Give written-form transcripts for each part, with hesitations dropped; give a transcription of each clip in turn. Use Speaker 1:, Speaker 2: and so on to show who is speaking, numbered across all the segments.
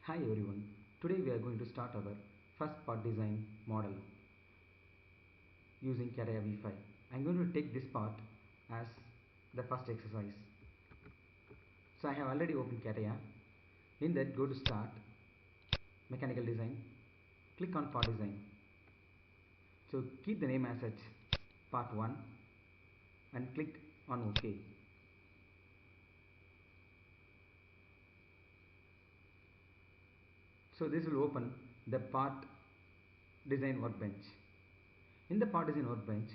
Speaker 1: Hi everyone, today we are going to start our first part design model using CATIA V5. I am going to take this part as the first exercise. So I have already opened CATIA. In that, go to start, mechanical design, click on part design. So keep the name as such, part 1, and click on OK. So this will open the part design workbench. In the part design workbench,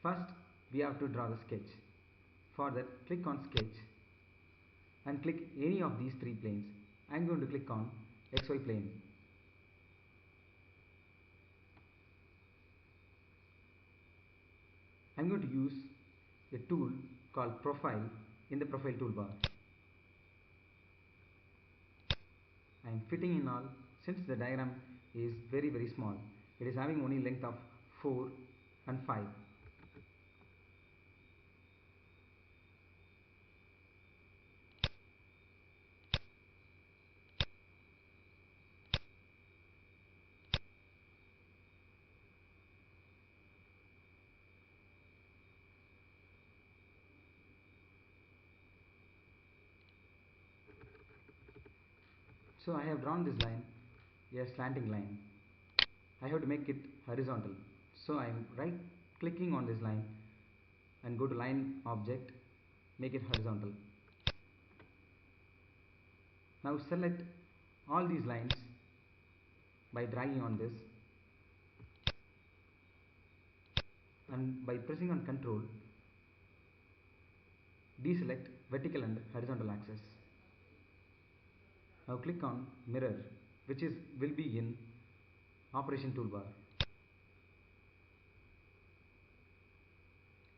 Speaker 1: first we have to draw the sketch. For that, click on sketch and click any of these three planes. I am going to click on XY plane. I am going to use a tool called profile in the profile toolbar. I am fitting in all since the diagram is very small. It is having only length of 4 and 5. So I have drawn this line, a slanting line. I have to make it horizontal. So I am right clicking on this line and go to line object, make it horizontal. Now select all these lines by dragging on this, and by pressing on Ctrl, deselect vertical and horizontal axis. Now click on mirror, which will be in operation toolbar.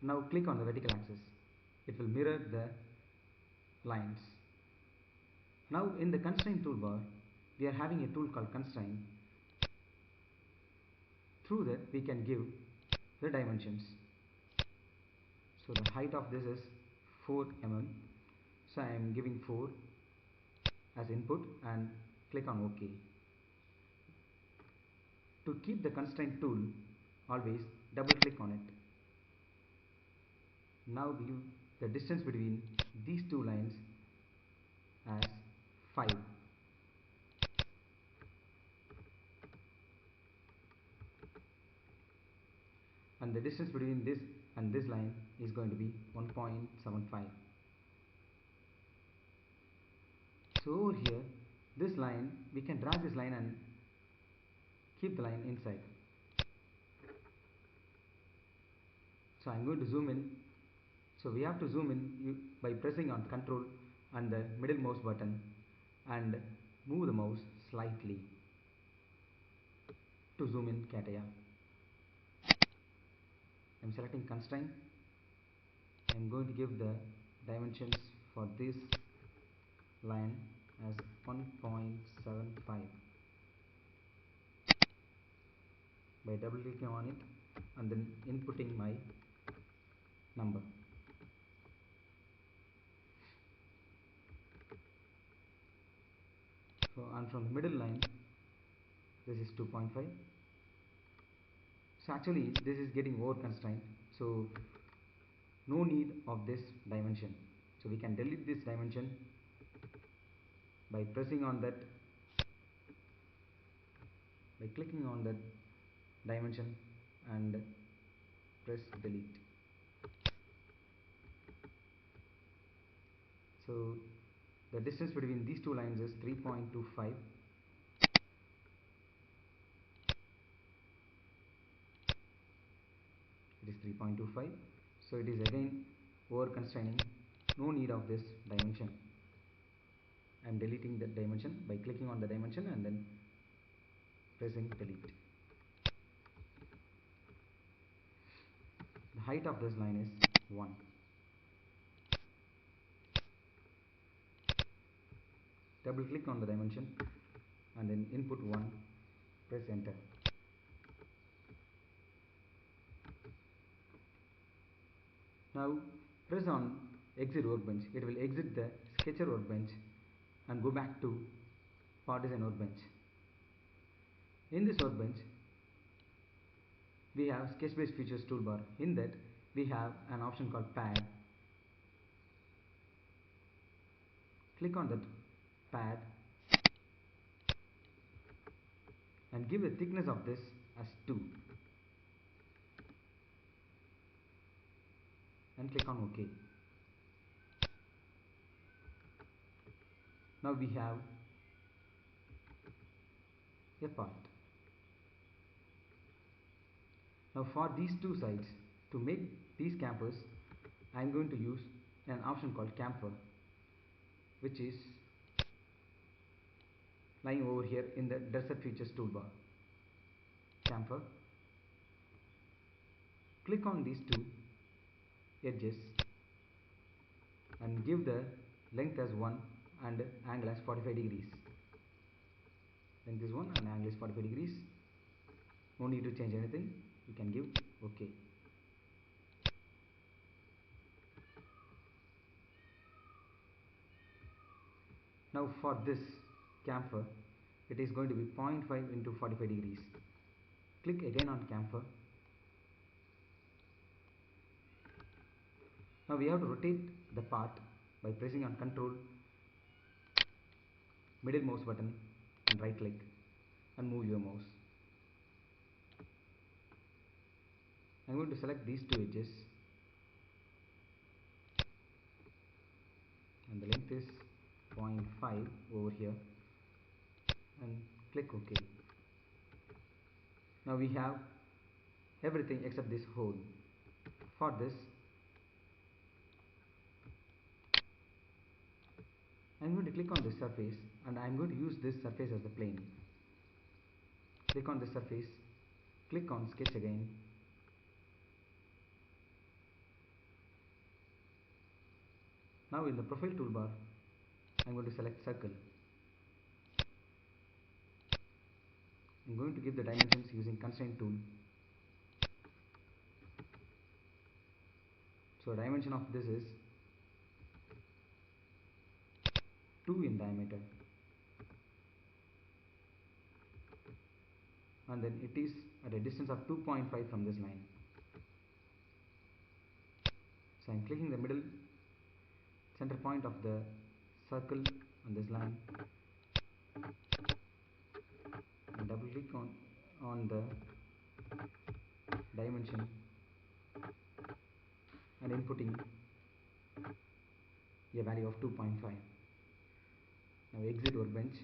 Speaker 1: Now click on the vertical axis. It will mirror the lines. Now in the constraint toolbar, we are having a tool called constraint. Through that we can give the dimensions. So the height of this is 4 mm. So I am giving 4 as input and click on OK. To keep the constraint tool, always double click on it. Now give the distance between these two lines as 5. And the distance between this and this line is going to be 1.75. So over here, this line, we can drag this line and keep the line inside. So I'm going to zoom in. So we have to zoom in by pressing on Ctrl and the middle mouse button and move the mouse slightly to zoom in CATIA. I'm selecting constraint. I'm going to give the dimensions for this line as 1.75 by double clicking on it and then inputting my number. So and from the middle line, this is 2.5. So actually this is getting over constraint, so no need of this dimension. So we can delete this dimension by pressing on that, by clicking on that dimension and press delete. So the distance between these two lines is 3.25. It is 3.25. So it is again over constraining. No need of this dimension. I am deleting that dimension by clicking on the dimension and then pressing delete. The height of this line is 1. Double click on the dimension and then input 1, press enter. Now press on exit workbench. It will exit the sketcher workbench and go back to part is a workbench. In this workbench, we have sketch-based features toolbar. In that, we have an option called pad. Click on that pad and give the thickness of this as 2 and click on OK. Now we have a part. Now for these two sides, to make these campers, I am going to use an option called camphor, which is lying over here in the desert features toolbar. Camphor. Click on these two edges and give the length as 1 and angle as 45 degrees. Length is 1 and angle is 45 degrees. No need to change anything. You can give OK. Now for this camphor, it is going to be 0.5 into 45 degrees. Click again on camphor. Now we have to rotate the part by pressing on Control, middle mouse button and right click and move your mouse. I am going to select these two edges and the length is 0.5 over here and click OK. Now we have everything except this hole. For this, I am going to click on this surface and I am going to use this surface as the plane. Click on the surface, click on sketch again. Now in the profile toolbar, I am going to select circle. I am going to give the dimensions using constraint tool. So dimension of this is 2 in diameter and then it is at a distance of 2.5 from this line. So I am clicking the middle center point of the circle on this line and double click on the dimension and inputting a value of 2.5. Now exit workbench.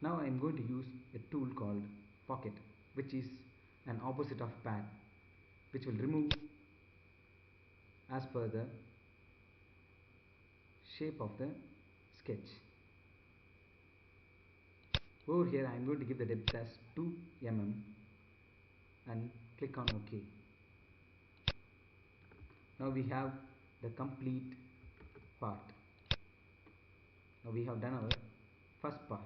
Speaker 1: Now I am going to use a tool called pocket, which is an opposite of pad, which will remove as per the shape of the sketch. Over here I am going to give the depth as 2 mm and click on OK. Now we have the complete part. Now we have done our first part.